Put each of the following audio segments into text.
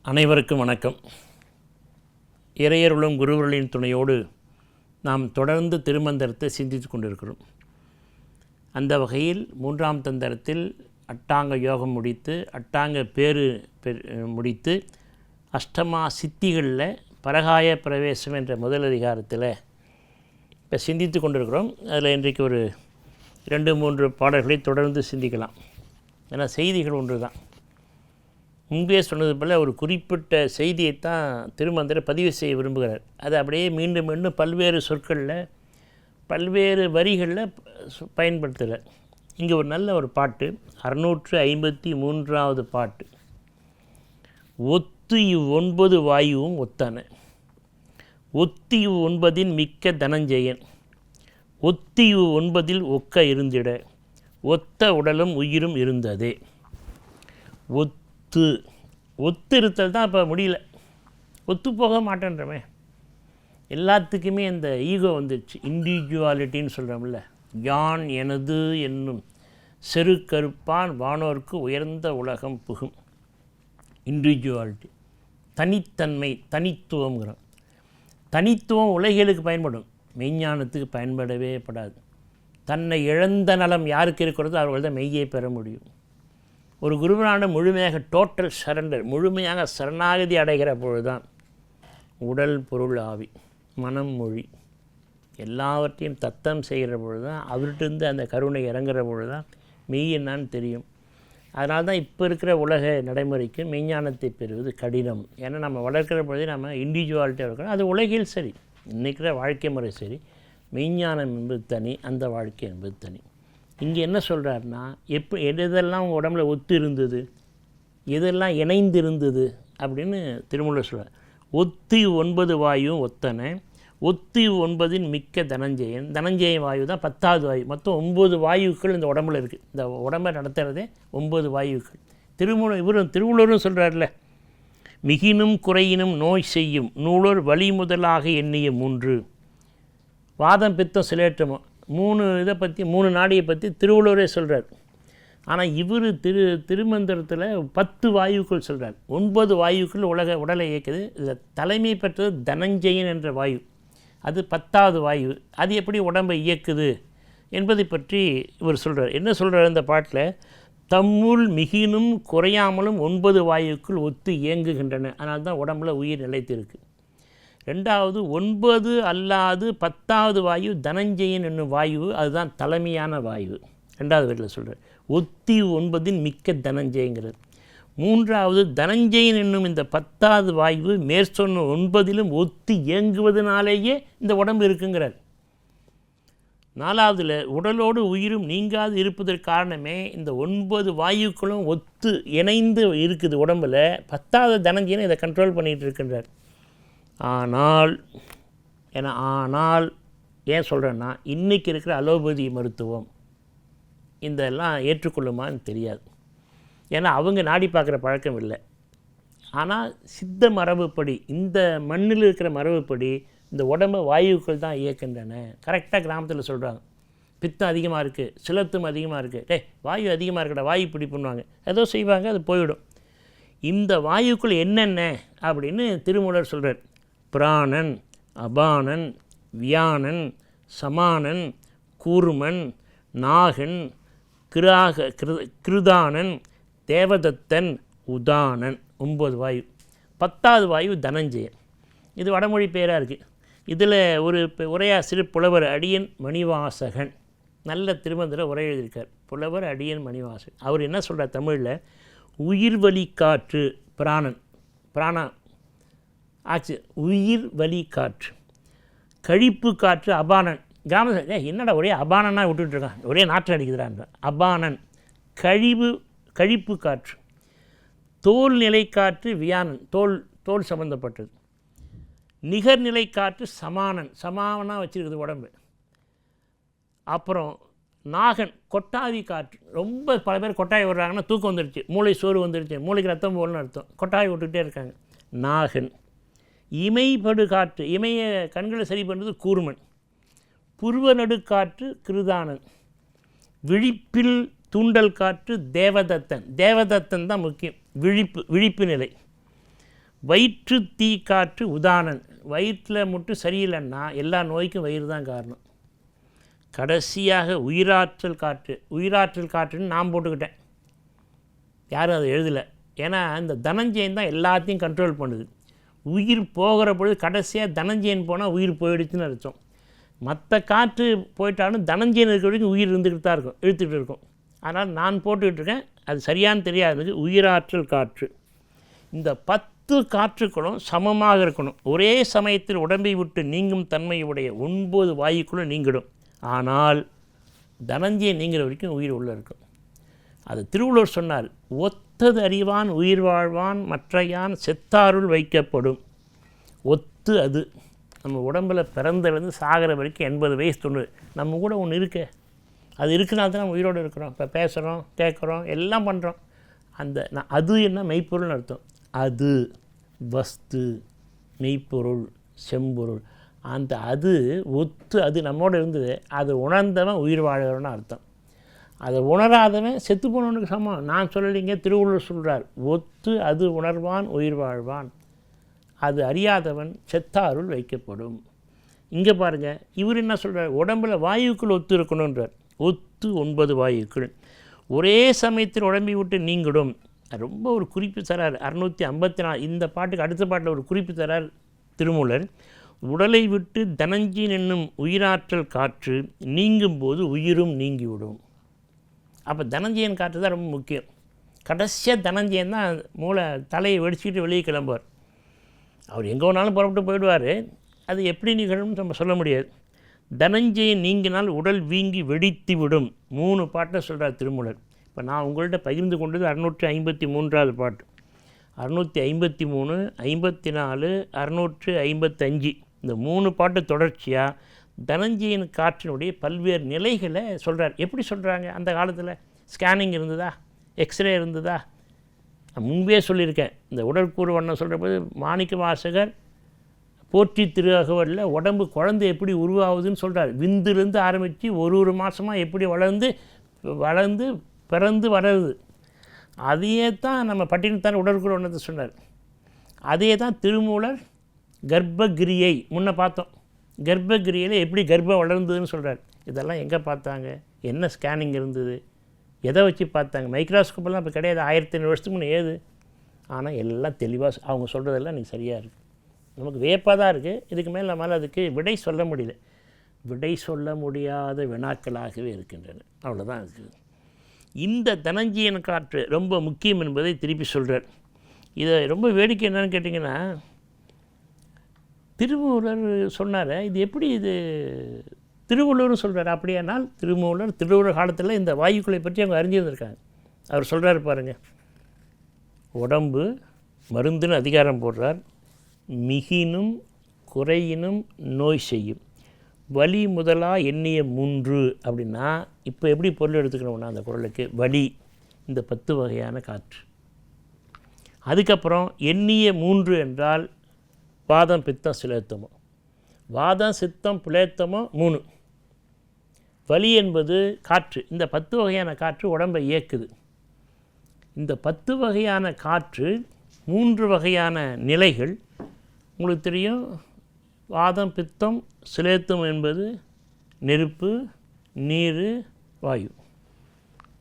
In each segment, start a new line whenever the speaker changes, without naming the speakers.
அனைவருக்கும் வணக்கம். இறையருளும் குருவருளின் துணையோடு நாம் தொடர்ந்து திருமந்திரத்தை சிந்தித்து கொண்டிருக்கிறோம். அந்த வகையில் 3ஆம் தந்திரத்தில் அட்டாங்க யோகம் முடித்து அட்டாங்க பேரு முடித்து அஷ்டமா சித்திகளில் பரகாய பிரவேசம் என்ற முதல் அதிகாரத்தில் இப்போ சிந்தித்து கொண்டிருக்கிறோம். அதில் இன்றைக்கு ஒரு 2-3 பாடல்களை தொடர்ந்து சிந்திக்கலாம். ஏன்னா செய்திகள் ஒன்று தான். முன்பே சொன்னது போல் ஒரு குறிப்பிட்ட செய்தியைத்தான் திருமந்திரம் பதிவு செய்ய விரும்புகிறார். அது அப்படியே மீண்டும் மீண்டும் பல்வேறு சொற்களில் பல்வேறு வரிகளில் பயன்படுத்துகிறார். இங்கே ஒரு நல்ல ஒரு பாட்டு 653வது பாட்டு. ஒத்து 9 வாயுவும் ஒத்தன, ஒத்தி 9 மிக்க தனஞ்செயன், ஒத்தி 9 ஒக்க இருந்திட, ஒத்த உடலும் உயிரும் இருந்ததே. ஒத்து இருத்தல் தான் இப்போ முடியல. ஒத்து போக மாட்டேன்றமே. எல்லாத்துக்குமே இந்த ஈகோ வந்துடுச்சு. இண்டிவிஜுவாலிட்டின்னு சொல்கிறோம்ல. யான் எனது என்னும் செருக்கருப்பான் வானோருக்கு உயர்ந்த உலகம் புகும். இண்டிவிஜுவாலிட்டி, தனித்தன்மை, தனித்துவங்கிறோம். தனித்துவம் உலகியலுக்கு பயன்படும், மெய்ஞானத்துக்கு பயன்படவே படாது. தன்னை இழந்த நலம் யாருக்கு இருக்கிறதோ அவர்கள் தான் மெய்யை பெற முடியும். ஒரு குருவனான முழுமையாக டோட்டல் சரண்டர், முழுமையாக சரணாகதி அடைகிற பொழுது தான் உடல் பொருள் ஆவி மனம் மொழி எல்லாவற்றையும் தத்தம் செய்கிற பொழுது தான் அவர்கிட்டருந்து அந்த கருணை இறங்குற பொழுது தான் மெய் என்னான்னு தெரியும். அதனால தான் இப்போ இருக்கிற உலக நடைமுறைக்கு மெய்ஞானத்தை பெறுவது கடினம். ஏன்னா நம்ம வளர்க்கிற பொழுதே நம்ம இண்டிவிஜுவாலிட்டியாக இருக்கிறோம். அது உலகில் சரி, இன்றைக்கிற வாழ்க்கை முறை சரி. மெய்ஞானம் என்பது தனி, அந்த வாழ்க்கை என்பது தனி. இங்கே என்ன சொல்கிறாருன்னா, எதெல்லாம் உங்கள் உடம்புல ஒத்து இருந்தது, எதெல்லாம் இணைந்து இருந்தது அப்படின்னு திருமூலர் சொல்கிறார். ஒத்தி 9 வாயுவும் ஒத்தனை, ஒத்தி 9 மிக்க தனஞ்செயன். தனஞ்செயன் வாயு தான் 10வது வாயு. மொத்தம் 9 வாயுக்கள் இந்த உடம்புல இருக்குது. இந்த உடம்பை நடத்துகிறதே 9 வாயுக்கள். திருவள்ளுவரும் சொல்கிறார்ல, மிகினும் குறையினும் நோய் செய்யும் நூலோர் வழி முதலாக எண்ணிய 3. வாதம் பித்தம் சிலேற்றமும் 3 இதை பற்றி 3 நாடியை பற்றி திருவள்ளுவரே சொல்கிறார். ஆனால் இவர் திருமந்திரத்தில் 10 வாயுக்கள் சொல்கிறார். 9 வாயுக்கள் உடலை இயக்குது. இதில் தலைமை பெற்றது தனஞ்செயன் என்ற வாயு. அது 10வது வாயு. அது எப்படி உடம்பை இயக்குது என்பதை பற்றி இவர் சொல்கிறார். என்ன சொல்கிறார் இந்த பாட்டில்? தம்முள் மிகினும் குறையாமலும் 9 வாயுக்கள் ஒத்து இயங்குகின்றன. அதனால தான் உடம்புல உயிர் நிலைத்திருக்கு. 2வது 9 அல்லாது 10வது வாயு தனஞ்செயன் என்னும் வாயு. அதுதான் தலைமையான வாயு. 2வது வரியில் சொல்கிறார். ஒத்தி 9 மிக்க தனஞ்செயங்கிறது. 3வது தனஞ்செயன் என்னும் இந்த 10வது வாயு மேற்சொன்ன 9லும் ஒத்தி இயங்குவதனாலேயே இந்த உடம்பு இருக்குங்கிறார். 4வதுல உடலோடு உயிரும் நீங்காது இருப்பதற்கு காரணமே இந்த 9 வாயுக்களும் ஒத்து இணைந்து இருக்குது உடம்பில். 10வது தனஞ்செயன் இதை கண்ட்ரோல் பண்ணிகிட்டு இருக்கின்றார். ஆனால் ஏன் சொல்கிறேன்னா, இன்றைக்கி இருக்கிற அலோபதி மருத்துவம் இதெல்லாம் ஏற்றுக்கொள்ளுமான்னு தெரியாது. ஏன்னா அவங்க நாடி பார்க்குற பழக்கம் இல்லை. ஆனால் சித்த மரபுப்படி, இந்த மண்ணில் இருக்கிற மரபுப்படி இந்த உடம்பை வாயுக்கள் தான் இயக்கின்றன. கரெக்டாக கிராமத்தில் சொல்கிறாங்க. பித்தம் அதிகமாக இருக்குது, சிலத்தும் அதிகமாக இருக்குது, வாயு அதிகமாக இருக்கடா, வாயு பிடி பண்ணுவாங்க, ஏதோ செய்வாங்க, அது போயிடும். இந்த வாயுக்கள் என்னென்ன அப்படின்னு திருமூலர் சொல்கிறார். பிராணன், அபானன், வியானன், சமானன், கூர்மன், நாகன், கிருதானன், தேவதத்தன், உதானன். 9 வாயு. 10வது வாயு தனஞ்செயன். இது வடமொழி பெயராக இருக்குது. இதில் ஒரு உரையாசிரியர் புலவர் அடியன் மணிவாசகன் நல்ல திருமந்திர உரை எழுதியிருக்கார். புலவர் அடியன் மணிவாசகன். அவர் என்ன சொல்கிறார் தமிழில்? உயிர் வழி காற்று பிராணா ஆச்சு, உயிர் வழி காற்று. கழிப்பு காற்று அபானன். கிராமத்தில் என்னடா ஒரே அபானனாக விட்டுட்டுருக்கான், ஒரே நாற்றம் அடிக்குதுறான். அபானன். கழிப்பு காற்று. தோல் நிலை காற்று வியானன், தோல் சம்மந்தப்பட்டது. நிகர்நிலை காற்று சமானாக வச்சுருக்குது உடம்பு. அப்புறம் நாகன், கொட்டாவி காற்று. ரொம்ப பல பேர் கொட்டாய் விடுறாங்கன்னா தூக்கம் வந்துடுச்சு, மூளை சோறு வந்துடுச்சு, மூளைக்கு ரத்தம் போகணும்னு அர்த்தம். கொட்டாய் விட்டுக்கிட்டே இருக்காங்க. நாகன். இமைப்படு காற்று, இமைய கண்களை சரி பண்ணுறது கூர்மன். புருவ நடுக்காற்று கிருதானன். விழிப்பில் தூண்டல் காற்று தேவதத்தன். தேவதத்தன் தான் முக்கியம். விழிப்பு நிலை. வயிற்று தீ காற்று உதானன். வயிற்றில் மட்டும் சரியில்லைன்னா எல்லா நோய்க்கும் வயிறு தான் காரணம். கடைசியாக உயிராற்றல் காற்று. உயிராற்றல் காற்றுன்னு நான் போட்டுக்கிட்டேன், யாரும் அதை எழுதலை. ஏன்னா இந்த தனஞ்சயன் தான் எல்லாத்தையும் கண்ட்ரோல் பண்ணுது. உயிர் போகிற பொழுது கடைசியாக தனஞ்சயன் போனால் உயிர் போயிடுச்சுன்னு அர்த்தம். மற்ற காற்று போயிட்டாலும் தனஞ்சயன் இருக்கிற வரைக்கும் உயிர் இருந்துக்கிட்டு தான் இருக்கும், இழுத்துக்கிட்டு இருக்கும். அதனால் நான் போட்டுக்கிட்டு இருக்கேன், அது சரியானு தெரியாது. உயிராற்றல் காற்று. இந்த 10 காற்றுக்களும் சமமாக இருக்கணும். ஒரே சமயத்தில் உடம்பை விட்டு நீங்கும் தன்மையுடைய 9 வாயுக்களும் நீங்கிடும். ஆனால் தனஞ்சயன் நீங்கிற வரைக்கும் உயிர் உள்ளே இருக்கும். அது திருவள்ளுவர் சொன்னார், ஒத்தது அறிவான் உயிர் வாழ்வான் மற்றையான் செத்தாருள் வைக்கப்படும். ஒத்து அது நம்ம உடம்பில் பிறந்தலேருந்து சாகிற வரைக்கும் 80 வயசு 90 நம்ம கூட ஒன்று இருக்க. அது இருக்குனால தான் நம்ம உயிரோடு இருக்கிறோம். இப்போ பேசுகிறோம், கேட்குறோம், எல்லாம் பண்ணுறோம். அந்த அது என்ன மெய்ப்பொருள்னு அர்த்தம். அது வஸ்து, மெய்ப்பொருள், செம்பொருள். அந்த அது ஒத்து அது நம்மோடு இருந்தது. அது உணர்ந்தவன் உயிர் வாழ்கிறவன்னு அர்த்தம். அதை உணராதவன் செத்து போனவனுக்கு சமம். நான் சொல்லலைங்க, திருவள்ளுவர் சொல்கிறார், ஒத்து அது உணர்வான் உயிர் வாழ்வான், அது அறியாதவன் செத்தாருள் வைக்கப்படும். இங்கே பாருங்கள், இவர் என்ன சொல்கிறார், உடம்பில் வாயுக்கள் ஒத்து இருக்கணுன்றார். ஒத்து 9 வாயுக்கள் ஒரே சமயத்தில் உடம்பை விட்டு நீங்கிடும். ரொம்ப ஒரு குறிப்பு தரார் 654. இந்த பாட்டுக்கு அடுத்த பாட்டில் ஒரு குறிப்பு தரார் திருமூலர். உடலை விட்டு தனஞ்சயன் என்னும் உயிராற்றல் காற்று நீங்கும் போது உயிரும் நீங்கிவிடும். அப்போ தனஞ்சயன் காற்று தான் ரொம்ப முக்கியம். கடைசியாக தனஞ்சயன் தான் மூளை தலையை வெடிச்சிக்கிட்டு வெளியே கிளம்புவார். அவர் எங்கே வேணாலும் புறப்பட்டு போயிடுவார். அது எப்படி நிகழும்னு நம்ம சொல்ல முடியாது. தனஞ்சயன் நீங்கினால் உடல் வீங்கி வெடித்து விடும். 3 பாட்டை சொல்கிறார் திருமூலர். இப்போ நான் உங்கள்கிட்ட பகிர்ந்து கொண்டது 653வது பாட்டு. 653, 54, 655 இந்த 3 பாட்டு தொடர்ச்சியாக தனஞ்சயன் காற்றினுடைய பல்வேறு நிலைகளை சொல்கிறார். எப்படி சொல்கிறாங்க? அந்த காலத்தில் ஸ்கேனிங் இருந்ததா, எக்ஸ்ரே இருந்ததா? நான் முன்பே சொல்லியிருக்கேன். இந்த உடற்கூறு வண்ணம் சொல்கிற போது மாணிக்க வாசகர் போற்றி திரு அகவலில் உடம்பு குழந்தை எப்படி உருவாகுதுன்னு சொல்கிறார். விந்துலேருந்து ஆரம்பித்து ஒரு மாதமாக எப்படி வளர்ந்து பிறந்து வளருது. அதையே தான் நம்ம பட்டினத்தார் உடற்கூறு வண்ணத்தை சொன்னார். அதே தான் திருமூலர் கர்ப்பகிரியை முன்ன பார்த்தோம். கர்ப்பகிரியில் எப்படி கர்ப்பம் வளர்ந்ததுன்னு சொல்கிறார். இதெல்லாம் எங்கே பார்த்தாங்க? என்ன ஸ்கேனிங் இருந்தது? எதை வச்சு பார்த்தாங்க? மைக்ரோஸ்கோப்பெல்லாம் இப்போ கிடையாது. 1500 வருஷத்துக்கு முன்னே ஏது. ஆனால் எல்லாம் தெளிவாக அவங்க சொல்கிறதெல்லாம் இன்றைக்கி சரியாக இருக்குது. நமக்கு வியப்பாக தான் இருக்குது. இதுக்கு மேலே நம்மளால் அதுக்கு விடை சொல்ல முடியல. விடை சொல்ல முடியாத வினாக்களாகவே இருக்கின்றன. அவ்வளோதான் இருக்குது. இந்த தனஞ்சயன் காற்று ரொம்ப முக்கியம் என்பதை திருப்பி சொல்கிறார். இதை ரொம்ப வேடிக்கை என்னன்னு கேட்டிங்கன்னா, திருமூலர் சொன்னார், இது எப்படி இது திருவள்ளுவர் சொல்கிறார். அப்படியானால் திருவள்ளுவர் காலத்தில் இந்த வாயுக்களை பற்றி அவங்க அறிஞ்சிருந்திருக்காங்க. அவர் சொல்கிறார் பாருங்கள், உடம்பு மருந்துன்னு அதிகாரம் போடுறார். மிகினும் குறையினும் நோய் செய்யும் வலி முதலா எண்ணிய 3 அப்படின்னா இப்போ எப்படி பொருள் எடுத்துக்கணும்னா அந்த குறளுக்கு வலி இந்த 10 வகையான காற்று. அதுக்கப்புறம் எண்ணிய 3 என்றால் வாதம் பித்தம் சிலேத்தமோ. வாதம் சித்தம் புலேத்தமோ 3. வலி என்பது காற்று. இந்த 10 வகையான காற்று உடம்பை இயக்குது. இந்த 10 வகையான காற்று 3 வகையான நிலைகள் உங்களுக்கு தெரியும். வாதம் பித்தம் சிலேத்தம் என்பது நெருப்பு, நீர், வாயு.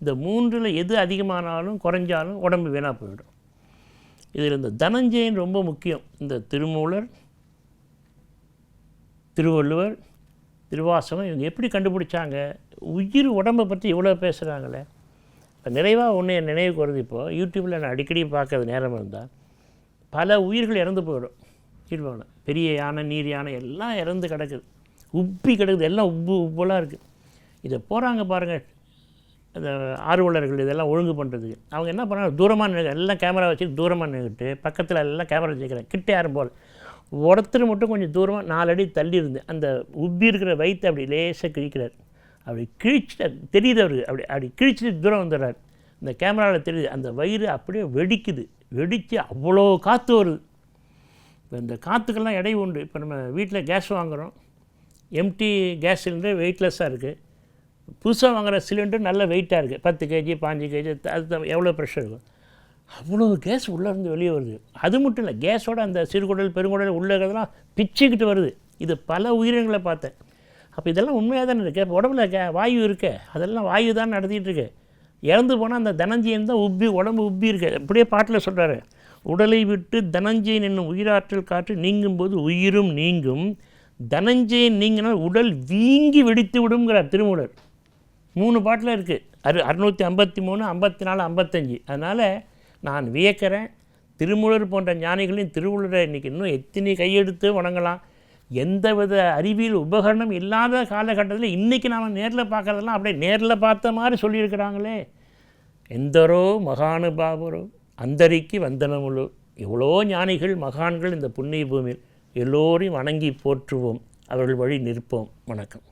இந்த 3ல் எது அதிகமானாலும் குறைஞ்சாலும் உடம்பு வீணாக போயிடும். இதில் இந்த தனஞ்சயன் ரொம்ப முக்கியம். இந்த திருமூலர், திருவள்ளுவர், திருவாசகம் இவங்க எப்படி கண்டுபிடிச்சாங்க? உயிர் உடம்பை பற்றி இவ்வளோ பேசுகிறாங்களே. இப்போ நிறைவாக ஒன்று என் நினைவுக்கு வருது. இப்போது யூடியூப்பில் நான் அடிக்கடி பார்க்கறது நேரம் இருந்தால் பல உயிர்கள் இறந்து போயிடும். கீழ்வானம் பெரிய யானை, நீர் யானை எல்லாம் இறந்து கிடக்குது, உப்பி கிடக்குது, எல்லாம் உப்பெல்லாம் இருக்குது. இதை போகிறாங்க பாருங்கள் அந்த ஆர்வலர்கள் இதெல்லாம் ஒழுங்கு பண்ணுறதுக்கு. அவங்க என்ன பண்ணுறாங்க, தூரமாக நின்று எல்லாம் கேமரா வச்சு தூரமாக நின்றுட்டு பக்கத்தில் எல்லாம் கேமரா வச்சுக்கிறேன். கிட்டே யாரும் போகல. ஒருத்தர் மட்டும் கொஞ்சம் தூரமாக 4 அடி தள்ளி இருந்து அந்த உப்பி இருக்கிற வயிற்றை அப்படி லேசாக கிழிக்கிறார். அப்படி கிழிச்சிட்டு தெரியுது அவருக்கு. அப்படி கிழிச்சிட்டு தூரம் வந்துடுறாரு. இந்த கேமராவில் தெரியுது அந்த வயிறு அப்படியே வெடிக்குது. வெடித்து அவ்வளோ காற்று வருது. இப்போ இந்த காற்றுக்கெல்லாம் எடை உண்டு. இப்போ நம்ம வீட்டில் கேஸ் வாங்குகிறோம், எம்டி கேஸ் சிலிண்டர் வெயிட்லெஸ்ஸாக இருக்குது. புதுசாக வாங்குகிற சிலிண்டர் நல்ல வெயிட்டாக இருக்குது, 10 kg 15 kg. அது எவ்வளோ ப்ரெஷர் இருக்கும். அவ்வளோ கேஸ் உள்ளே இருந்து வெளியே வருது. அது மட்டும் இல்லை, கேஸோட அந்த சிறுகுடல் பெருங்குடல் உள்ளே இருக்கிறதெல்லாம் பிச்சுக்கிட்டு வருது. இது பல உயிரினங்களை பார்த்தேன். அப்போ இதெல்லாம் உண்மையாக தானே இருக்குது. இப்போ உடம்புல வாயு இருக்கு, அதெல்லாம் வாயு தான் நடத்திட்டு இருக்கு. இறந்து போனால் அந்த தனஞ்சயன் தான் உடம்பு உப்பி இருக்கு. அப்படியே பாட்டில் சொல்கிறாரு, உடலை விட்டு தனஞ்சயன் என்னும் உயிராற்றல் காற்று நீங்கும்போது உயிரும் நீங்கும், தனஞ்சயன் நீங்கினால் உடல் வீங்கி வெடித்து விடுங்கிறார் திருமூலர். 3 பாட்டில் இருக்குது. 653, 54, 55. அதனால் நான் வியக்கிறேன், திருமூலர் போன்ற ஞானிகளின் திருவள்ளுவரை இன்றைக்கி இன்னும் எத்தனை கையெடுத்து வணங்கலாம். எந்தவித அறிவியல் உபகரணம் இல்லாத காலகட்டத்தில் இன்றைக்கி நாம் நேரில் பார்க்குறதெல்லாம் அப்படியே நேரில் பார்த்த மாதிரி சொல்லியிருக்கிறாங்களே. எந்தரோ மகானுபாவரோ அந்தரிக்கு வந்தனமுள்ளோ. எவ்வளோ ஞானிகள் மகான்கள் இந்த புண்ணிய பூமியில். எல்லோரையும் வணங்கி போற்றுவோம், அவர்கள் வழி நிற்போம். வணக்கம்.